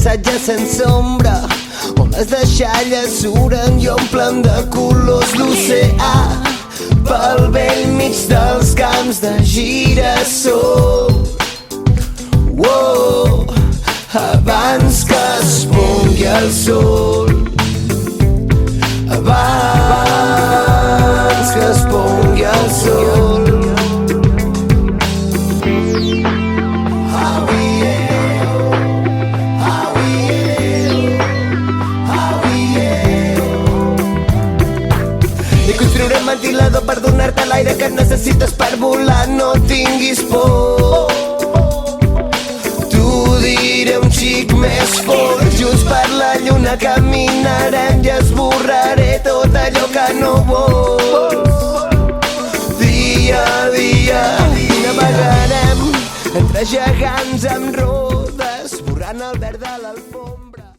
paisatge sense ombra, on les deixalles suren i omplen de colors l'oceà, pel vell mig dels camps de girassol. Oh, abans que es pongui el sol, abans que es pongui el sol. I construirem ventilador per donar-te l'aire que necessites per volar, no tinguis por. T'ho diré un xic més fort, junts per la lluna caminarem i esborraré tot allò que no vols. Dia a dia navegarem entre gegants amb rodes, esborrant el verd de l'alfombra.